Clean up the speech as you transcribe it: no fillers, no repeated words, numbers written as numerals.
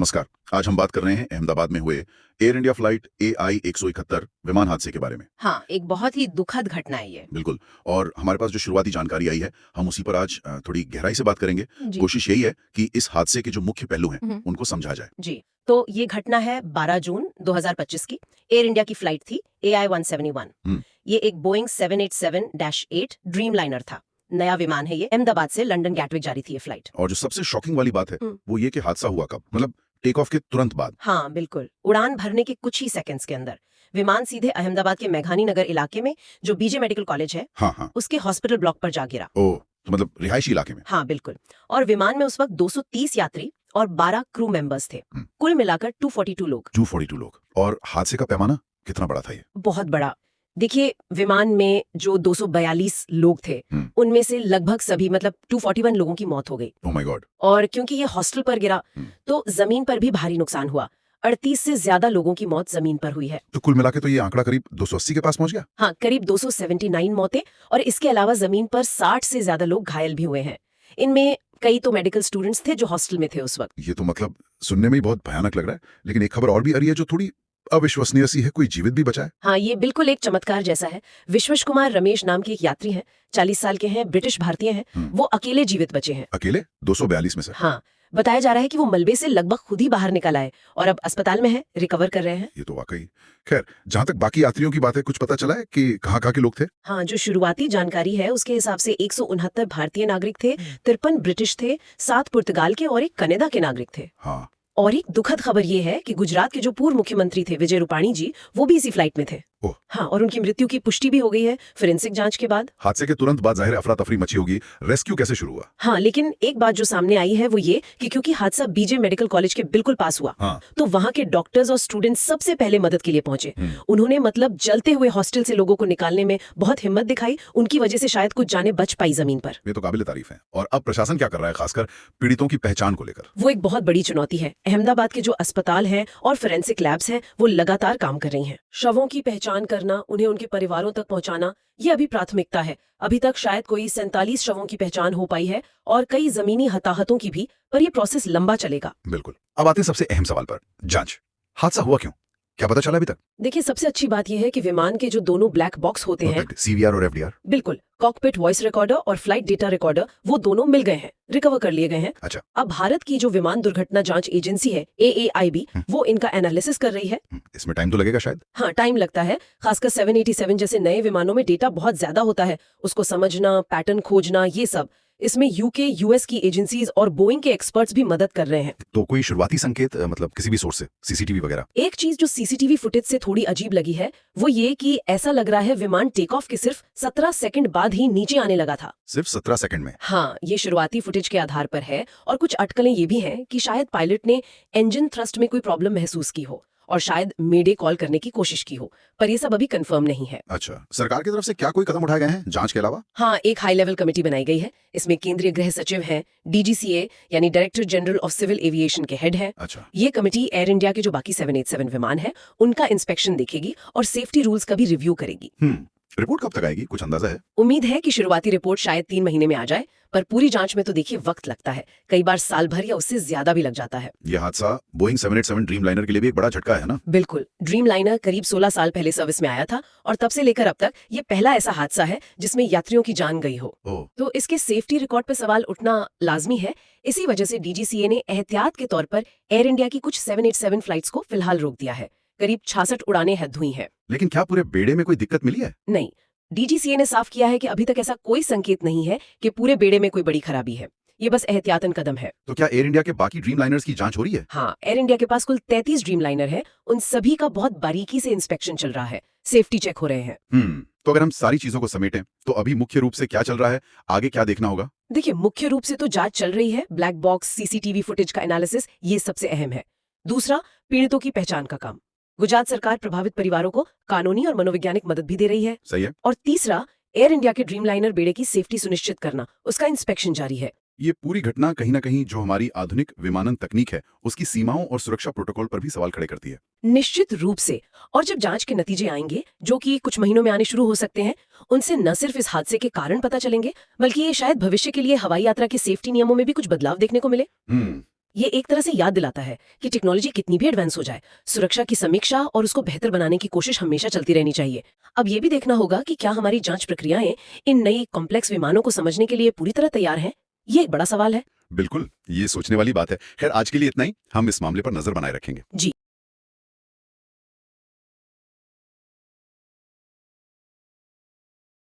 नमस्कार। आज हम बात कर रहे हैं अहमदाबाद में हुए एयर इंडिया फ्लाइट AI 171 विमान हादसे के बारे में। हाँ, एक बहुत ही दुखद घटना है ये। बिल्कुल। और हमारे पास जो शुरुआती जानकारी आई है, हम उसी पर आज थोड़ी गहराई से बात करेंगे। जी। कोशिश यही है कि इस हादसे के जो मुख्य पहलू हैं, उनको समझा जाए। जी, तो ये घटना है 12 जून 2025 की। एयर इंडिया की फ्लाइट थी AI 171। ये एक बोइंग 787-8 ड्रीम लाइनर था। नया विमान है ये। अहमदाबाद से लंदन गैटविक जा रही थी ये फ्लाइट। और जो सबसे शॉकिंग वाली बात है, वो ये कि हादसा हुआ कब? मतलब टेक ऑफ के तुरंत बाद। हाँ, बिल्कुल। उड़ान भरने के कुछ ही सेकंड्स के अंदर विमान सीधे अहमदाबाद के मेघानी नगर इलाके में, जो बीजे मेडिकल कॉलेज है, हाँ। उसके हॉस्पिटल ब्लॉक पर जा गिरा। ओह, तो मतलब रिहायशी इलाके में। हाँ, बिल्कुल। और विमान में उस वक्त 230 यात्री और 12 क्रू मेंबर्स थे। कुल मिलाकर 242 लोग। 242 लोग। और हादसे का पैमाना कितना बड़ा था ये? बहुत बड़ा। देखिए, विमान में जो 242 लोग थे, उनमें से लगभग सभी, मतलब 241 लोगों की मौत हो गई। Oh my God. और क्योंकि ये हॉस्टल पर गिरा, तो जमीन पर भी भारी नुकसान हुआ। 38 से ज्यादा लोगों की मौत जमीन पर हुई है। तो कुल मिला के तो ये आंकड़ा करीब 280 के पास पहुंच गया। हाँ, करीब 279 मौतें, और इसके अलावा जमीन पर 60 से ज्यादा लोग घायल भी हुए हैं। इनमें कई तो मेडिकल स्टूडेंट्स थे जो हॉस्टल में थे उस वक्त। ये तो मतलब सुनने में ही बहुत भयानक लग रहा है। लेकिन एक खबर और भी आ रही है जो थोड़ी अविश्वसनीय सी है, कोई जीवित भी बचा है। हाँ, ये बिल्कुल एक चमत्कार जैसा है। विश्वश कुमार रमेश नाम के एक यात्री हैं, 40 साल के हैं, ब्रिटिश भारतीय हैं। वो अकेले जीवित बचे हैं। अकेले 242 में से? हाँ, बताया जा रहा है कि वो मलबे से लगभग खुद ही बाहर निकल आए और अब अस्पताल में है, रिकवर कर रहे हैं। ये तो वाकई। खैर, जहां तक बाकी यात्रियों की बात है, कुछ पता चला है कि कहाँ के लोग थे? हाँ, जो शुरुआती जानकारी है उसके हिसाब से 169 भारतीय नागरिक थे, 53 ब्रिटिश थे, 7 पुर्तगाल के और 1 कनाडा के नागरिक थे। हाँ। और एक दुखद खबर ये है कि गुजरात के जो पूर्व मुख्यमंत्री थे विजय रूपाणी जी, वो भी इसी फ्लाइट में थे। ओह। हाँ, और उनकी मृत्यु की पुष्टि भी हो गई है फोरेंसिक जांच के बाद। हादसे के तुरंत बाद जाहिर अफरा तफरी मची होगी। रेस्क्यू कैसे शुरू हुआ? हाँ, लेकिन एक बात जो सामने आई है वो ये कि क्योंकि हादसा बीजे मेडिकल कॉलेज के बिल्कुल पास हुआ, तो वहाँ के डॉक्टर्स और स्टूडेंट्स सबसे पहले मदद के लिए पहुंचे। उन्होंने मतलब जलते हुए हॉस्टल से लोगों को निकालने में बहुत हिम्मत दिखाई। उनकी वजह से शायद कुछ जाने बच पाई जमीन पर। ये तो काबिल तारीफ है। और अब प्रशासन क्या कर रहा है, खासकर पीड़ितों की पहचान को लेकर? वो एक बहुत बड़ी चुनौती है। अहमदाबाद के जो अस्पताल हैं और फोरेंसिक लैब्स हैं, वो लगातार काम कर रही हैं। शवों की पहचान करना, उन्हें उनके परिवारों तक पहुंचाना, ये अभी प्राथमिकता है। अभी तक शायद कोई 47 शवों की पहचान हो पाई है और कई जमीनी हताहतों की भी, पर ये प्रोसेस लंबा चलेगा। बिल्कुल। अब आते हैं सबसे अहम सवाल पर, जांच। हादसा हुआ क्यों? क्या पता चला अभी तक? देखिए, सबसे अच्छी बात यह है कि विमान के जो दोनों ब्लैक बॉक्स होते हैं, CVR और FDR, बिल्कुल, कॉकपिट वॉइस रिकॉर्डर और फ्लाइट डेटा रिकॉर्डर, वो दोनों मिल गए हैं, रिकवर कर लिए गए हैं। अच्छा। अब भारत की जो विमान दुर्घटना जांच एजेंसी है AAIB, वो इनका एनालिसिस कर रही है। इसमें टाइम तो लगेगा शायद? हाँ, टाइम लगता है। खासकर 787 जैसे नए विमानों में डेटा बहुत ज्यादा होता है, उसको समझना, पैटर्न खोजना, ये सब। इसमें UK, US की एजेंसीज और बोइंग के एक्सपर्ट्स भी मदद कर रहे हैं। तो कोई शुरुआती संकेत, मतलब किसी भी सोर्स से, CCTV वगैरह? एक चीज जो CCTV फुटेज से थोड़ी अजीब लगी है, वो ये कि ऐसा लग रहा है विमान टेक ऑफ के सिर्फ 17 सेकंड बाद ही नीचे आने लगा था। सिर्फ 17 सेकंड में? हाँ, ये शुरुआती फुटेज के आधार पर है। और कुछ अटकलें ये भी हैं कि शायद पायलट ने इंजन थ्रस्ट में कोई प्रॉब्लम महसूस की हो और शायद मेडे कॉल करने की कोशिश की हो, पर ये सब अभी कंफर्म नहीं है। अच्छा, सरकार की तरफ से क्या कोई कदम उठाए गए हैं जांच के अलावा? हाँ, एक हाई लेवल कमेटी बनाई गई है। इसमें केंद्रीय गृह सचिव हैं, DGCA यानी director general of civil aviation के हेड है। अच्छा। ये कमेटी एयर इंडिया के जो बाकी 787 विमान है, उनका इंस्पेक्शन देखेगी और सेफ्टी रूल्स का भी रिव्यू करेगी। रिपोर्ट कब तक आएगी, कुछ अंदाजा है? उम्मीद है कि शुरुआती रिपोर्ट शायद 3 महीने में आ जाए, पर पूरी जांच में तो देखिए वक्त लगता है, कई बार साल भर या उससे ज्यादा भी लग जाता है। ये हादसा बोइंग 787 ड्रीम लाइनर के लिए भी एक बड़ा झटका है ना? बिल्कुल। ड्रीम लाइनर करीब 16 साल पहले सर्विस में आया था और तब से लेकर अब तक ये पहला ऐसा हादसा है जिसमें यात्रियों की जान गई हो। तो इसके सेफ्टी रिकॉर्ड पर सवाल उठना लाजमी है। इसी वजह से DGCA ने एहतियात के तौर पर एयर इंडिया की कुछ 787 फ्लाइट्स को फिलहाल रोक दिया है। करीब 66 उड़ानें रद्द हुई हैं। लेकिन क्या पूरे बेड़े में कोई दिक्कत मिली है? नहीं, DGCA ने साफ किया है कि अभी तक ऐसा कोई संकेत नहीं है कि पूरे बेड़े में कोई बड़ी खराबी है। ये बस एहतियातन कदम है। तो क्या एयर इंडिया के बाकी ड्रीम लाइनर्स की जांच हो रही है? हाँ, एयर इंडिया के पास कुल 33 ड्रीम लाइनर है। उन सभी का बहुत बारीकी से इंस्पेक्शन चल रहा है, सेफ्टी चेक हो रहे हैं। तो अगर हम सारी चीजों को समेटें, तो अभी मुख्य रूप से क्या चल रहा है, आगे क्या देखना होगा? देखिए, मुख्य रूप से तो जांच चल रही है। ब्लैक बॉक्स, CCTV फुटेज का एनालिसिस, ये सबसे अहम है। दूसरा, पीड़ितों की पहचान का काम। गुजरात सरकार प्रभावित परिवारों को कानूनी और मनोवैज्ञानिक मदद भी दे रही है। सही है। और तीसरा, एयर इंडिया के ड्रीम लाइनर बेड़े की सेफ्टी सुनिश्चित करना, उसका इंस्पेक्शन जारी है। ये पूरी घटना कहीं ना कहीं जो हमारी आधुनिक विमानन तकनीक है, उसकी सीमाओं और सुरक्षा प्रोटोकॉल पर भी सवाल खड़े करती है। निश्चित रूप से। और जब जांच के नतीजे आएंगे, जो कि कुछ महीनों में आने शुरू हो सकते हैं, उनसे न सिर्फ इस हादसे के कारण पता चलेंगे, बल्कि ये शायद भविष्य के लिए हवाई यात्रा के सेफ्टी नियमों में भी कुछ बदलाव देखने को मिले। ये एक तरह से याद दिलाता है कि टेक्नोलॉजी कितनी भी एडवांस हो जाए, सुरक्षा की समीक्षा और उसको बेहतर बनाने की कोशिश हमेशा चलती रहनी चाहिए। अब ये भी देखना होगा कि क्या हमारी जांच प्रक्रियाएं इन नई कॉम्प्लेक्स विमानों को समझने के लिए पूरी तरह तैयार हैं। ये एक बड़ा सवाल है। बिल्कुल, ये सोचने वाली बात है। खैर, आज के लिए इतना ही। हम इस मामले पर नजर बनाए रखेंगे। जी।